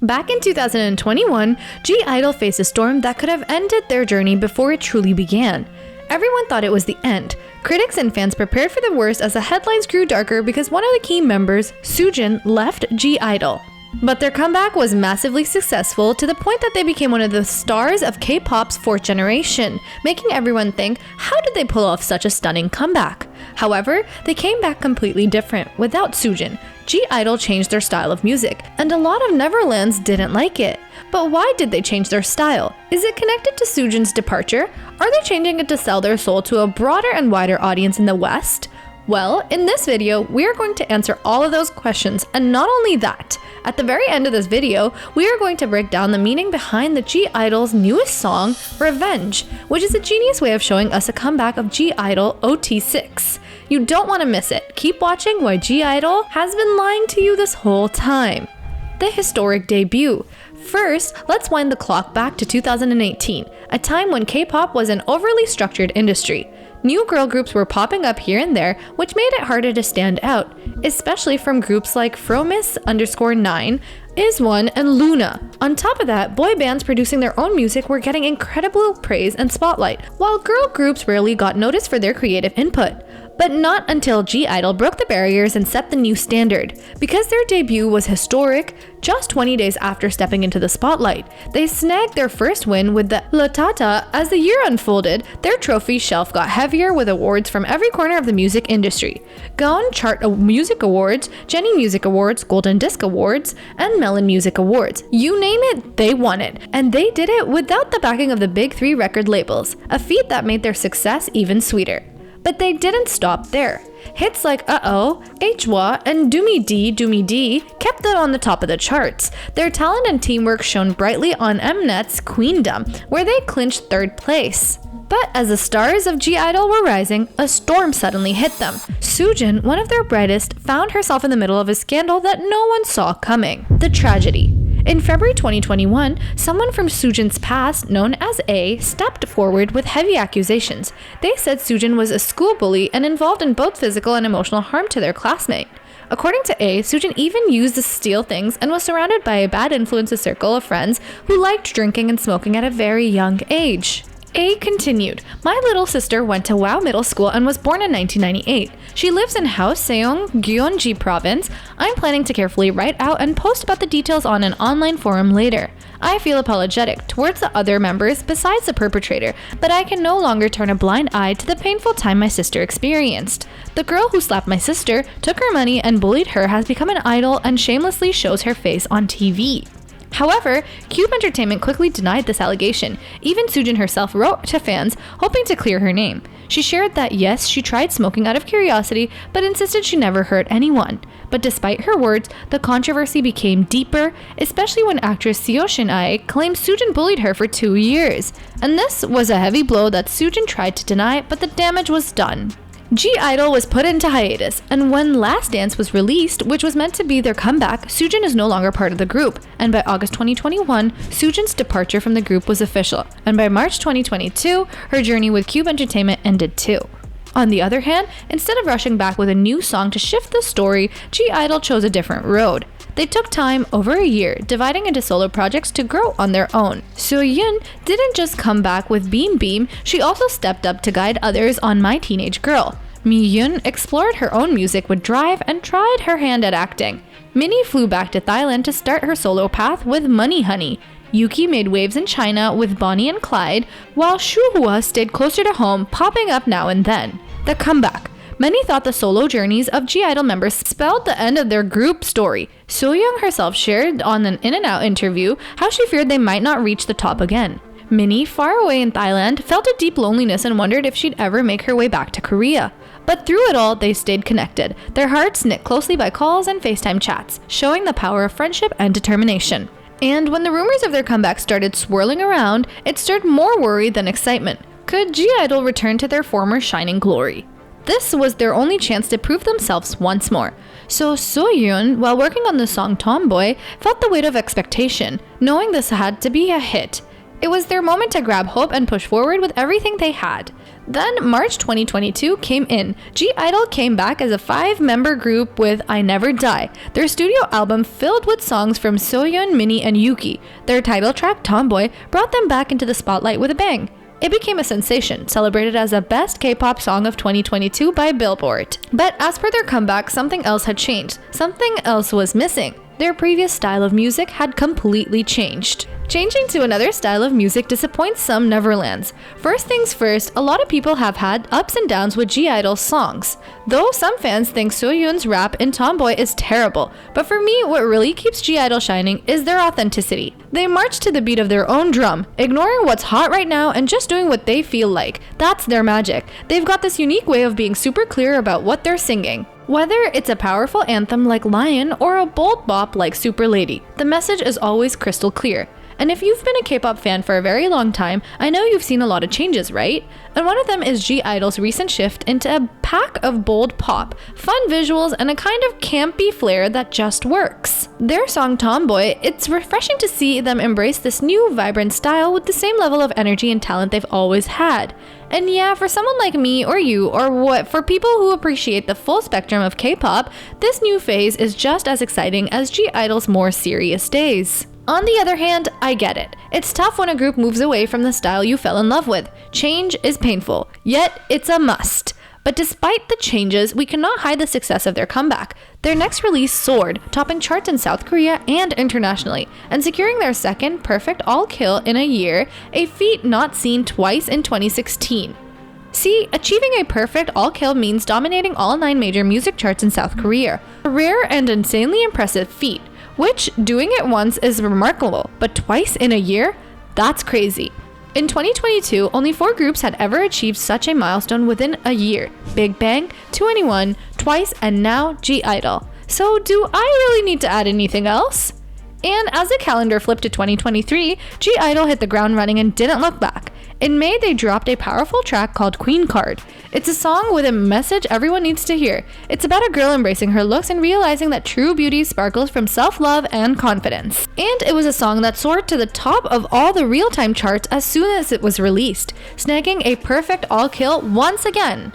Back in 2021, GIDLE faced a storm that could have ended their journey before it truly began. Everyone thought it was the end. Critics and fans prepared for the worst as the headlines grew darker because one of the key members, Soojin, left GIDLE. But their comeback was massively successful to the point that they became one of the stars of K-pop's fourth generation, making everyone think, how did they pull off such a stunning comeback? However, they came back completely different without Soojin. GIDLE changed their style of music, and a lot of Neverlands didn't like it. But why did they change their style? Is it connected to Soojin's departure? Are they changing it to sell their soul to a broader and wider audience in the West? Well, in this video, we are going to answer all of those questions, and not only that, at the very end of this video, we are going to break down the meaning behind the GIDLE's newest song, Revenge, which is a genius way of showing us a comeback of GIDLE OT6. You don't want to miss it. Keep watching why GIDLE has been lying to you this whole time. The historic debut. First, let's wind the clock back to 2018, a time when K-pop was an overly structured industry. New girl groups were popping up here and there, which made it harder to stand out, especially from groups like Fromis_9, IZ*ONE, and Luna. On top of that, boy bands producing their own music were getting incredible praise and spotlight, while girl groups rarely got noticed for their creative input. But not until GIDLE broke the barriers and set the new standard. Because their debut was historic, just 20 days after stepping into the spotlight, they snagged their first win with the La Tata. As the year unfolded, their trophy shelf got heavier with awards from every corner of the music industry. Gaon Chart Music Awards, Jenny Music Awards, Golden Disc Awards, and Melon Music Awards. You name it, they won it. And they did it without the backing of the big three record labels, a feat that made their success even sweeter. But they didn't stop there. Hits like Uh-Oh, Hwa, and Doomy D kept them on the top of the charts. Their talent and teamwork shone brightly on Mnet's Queendom, where they clinched third place. But as the stars of GIDLE were rising, a storm suddenly hit them. Soojin, one of their brightest, found herself in the middle of a scandal that no one saw coming. The tragedy. In February 2021, someone from Soojin's past, known as A, stepped forward with heavy accusations. They said Soojin was a school bully and involved in both physical and emotional harm to their classmate. According to A, Soojin even used to steal things and was surrounded by a bad influences circle of friends who liked drinking and smoking at a very young age. A continued, my little sister went to Wow Middle School and was born in 1998. She lives in Hwaseong, Gyeonggi Province. I'm planning to carefully write out and post about the details on an online forum later. I feel apologetic towards the other members besides the perpetrator, but I can no longer turn a blind eye to the painful time my sister experienced. The girl who slapped my sister, took her money, and bullied her has become an idol and shamelessly shows her face on TV. However, Cube Entertainment quickly denied this allegation. Even Soojin herself wrote to fans, hoping to clear her name. She shared that yes, she tried smoking out of curiosity, but insisted she never hurt anyone. But despite her words, the controversy became deeper, especially when actress Seo Shin-ae claimed Soojin bullied her for 2 years. And this was a heavy blow that Soojin tried to deny, but the damage was done. GIDLE was put into hiatus, and when Last Dance was released, which was meant to be their comeback, Soojin is no longer part of the group, and by August 2021, Soojin's departure from the group was official, and by March 2022, her journey with Cube Entertainment ended too. On the other hand, instead of rushing back with a new song to shift the story, GIDLE chose a different road. They took time, over a year, dividing into solo projects to grow on their own. Soojin didn't just come back with Beam Beam, she also stepped up to guide others on My Teenage Girl. Mi-yoon explored her own music with Drive and tried her hand at acting. Minnie flew back to Thailand to start her solo path with Money Honey. Yuki made waves in China with Bonnie and Clyde, while Shuhua stayed closer to home, popping up now and then. The comeback. Many thought the solo journeys of GIDLE members spelled the end of their group story. Soyoung herself shared on an In and Out interview how she feared they might not reach the top again. Minnie, far away in Thailand, felt a deep loneliness and wondered if she'd ever make her way back to Korea. But through it all, they stayed connected, their hearts knit closely by calls and FaceTime chats, showing the power of friendship and determination. And when the rumors of their comeback started swirling around, it stirred more worry than excitement. Could GIDLE return to their former shining glory? This was their only chance to prove themselves once more. So Soyoung, while working on the song Tomboy, felt the weight of expectation, knowing this had to be a hit. It was their moment to grab hope and push forward with everything they had. Then March 2022 came in. GIDLE came back as a 5-member group with I Never Die, their studio album filled with songs from Soojin, Minnie, and Yuki. Their title track, Tomboy, brought them back into the spotlight with a bang. It became a sensation, celebrated as the best K-pop song of 2022 by Billboard. But as per their comeback, something else had changed. Something else was missing. Their previous style of music had completely changed. Changing to another style of music disappoints some Neverlands. First things first, a lot of people have had ups and downs with GIDLE's songs. Though some fans think Soojin's rap in Tomboy is terrible, but for me, what really keeps GIDLE shining is their authenticity. They march to the beat of their own drum, ignoring what's hot right now and just doing what they feel like. That's their magic. They've got this unique way of being super clear about what they're singing. Whether it's a powerful anthem like Lion or a bold bop like Super Lady, the message is always crystal clear. And if you've been a K-pop fan for a very long time, I know you've seen a lot of changes, right? And one of them is GIDLE's recent shift into a pack of bold pop, fun visuals, and a kind of campy flair that just works. Their song Tomboy, it's refreshing to see them embrace this new vibrant style with the same level of energy and talent they've always had. And yeah, for someone like me or you, or for people who appreciate the full spectrum of K-pop, this new phase is just as exciting as GIDLE's more serious days. On the other hand, I get it. It's tough when a group moves away from the style you fell in love with. Change is painful, yet it's a must. But despite the changes, we cannot hide the success of their comeback. Their next release soared, topping charts in South Korea and internationally, and securing their second perfect all-kill in a year, a feat not seen twice in 2016. See, achieving a perfect all-kill means dominating all 9 major music charts in South Korea. A rare and insanely impressive feat, which, doing it once is remarkable, but twice in a year? That's crazy. In 2022, only 4 groups had ever achieved such a milestone within a year. Big Bang, 2NE1, Twice, and now GIDLE. So do I really need to add anything else? And as the calendar flipped to 2023, GIDLE hit the ground running and didn't look back. In May, they dropped a powerful track called Queen Card. It's a song with a message everyone needs to hear. It's about a girl embracing her looks and realizing that true beauty sparkles from self-love and confidence. And it was a song that soared to the top of all the real-time charts as soon as it was released, snagging a perfect all-kill once again.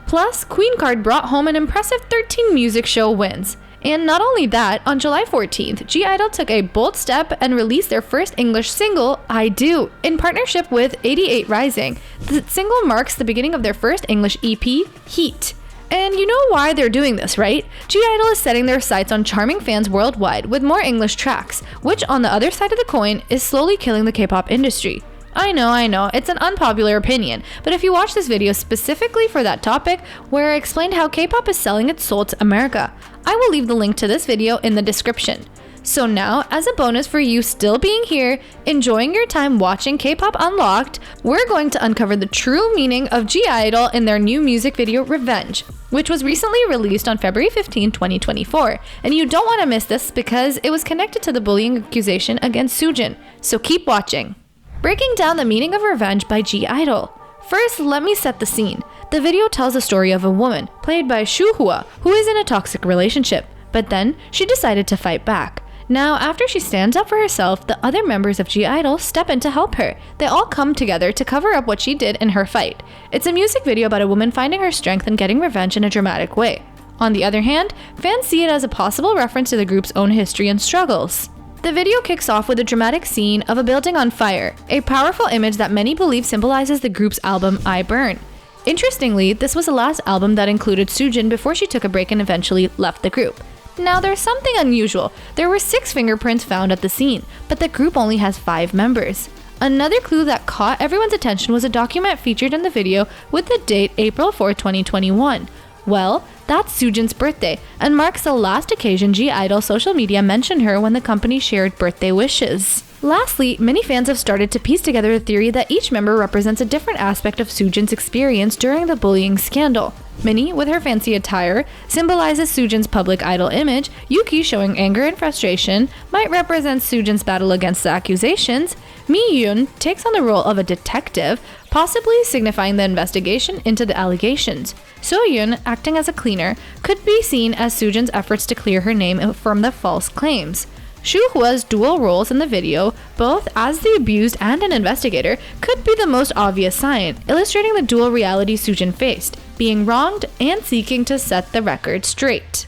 Plus, Queen Card brought home an impressive 13 music show wins. And not only that, on July 14th, GIDLE took a bold step and released their first English single, I-DLE, in partnership with 88 Rising. The single marks the beginning of their first English EP, Heat. And you know why they're doing this, right? GIDLE is setting their sights on charming fans worldwide with more English tracks, which on the other side of the coin is slowly killing the K-pop industry. I know, it's an unpopular opinion, but if you watch this video specifically for that topic, where I explained how K-pop is selling its soul to America, I will leave the link to this video in the description. So now, as a bonus for you still being here, enjoying your time watching K-pop Unlocked, we're going to uncover the true meaning of GIDLE in their new music video Revenge, which was recently released on February 15, 2024. And you don't want to miss this because it was connected to the bullying accusation against Soojin, so keep watching. Breaking down the meaning of revenge by GIDLE. First, let me set the scene. The video tells the story of a woman, played by Shuhua, who is in a toxic relationship, but then she decided to fight back. Now, after she stands up for herself, the other members of GIDLE step in to help her. They all come together to cover up what she did in her fight. It's a music video about a woman finding her strength and getting revenge in a dramatic way. On the other hand, fans see it as a possible reference to the group's own history and struggles. The video kicks off with a dramatic scene of a building on fire, a powerful image that many believe symbolizes the group's album I Burn. Interestingly, this was the last album that included Soojin before she took a break and eventually left the group. Now there's something unusual. There were 6 fingerprints found at the scene, but the group only has 5 members. Another clue that caught everyone's attention was a document featured in the video with the date April 4, 2021. Well, that's Soojin's birthday, and marks the last occasion GIDLE social media mentioned her when the company shared birthday wishes. Lastly, many fans have started to piece together a theory that each member represents a different aspect of Soojin's experience during the bullying scandal. Minnie, with her fancy attire, symbolizes Soojin's public idol image. Yuki, showing anger and frustration, might represent Soojin's battle against the accusations. Mi-yoon takes on the role of a detective, possibly signifying the investigation into the allegations. So-yoon, acting as a cleaner, could be seen as Soojin's efforts to clear her name from the false claims. Xu Hua's dual roles in the video, both as the abused and an investigator, could be the most obvious sign, illustrating the dual reality Soojin faced, being wronged and seeking to set the record straight.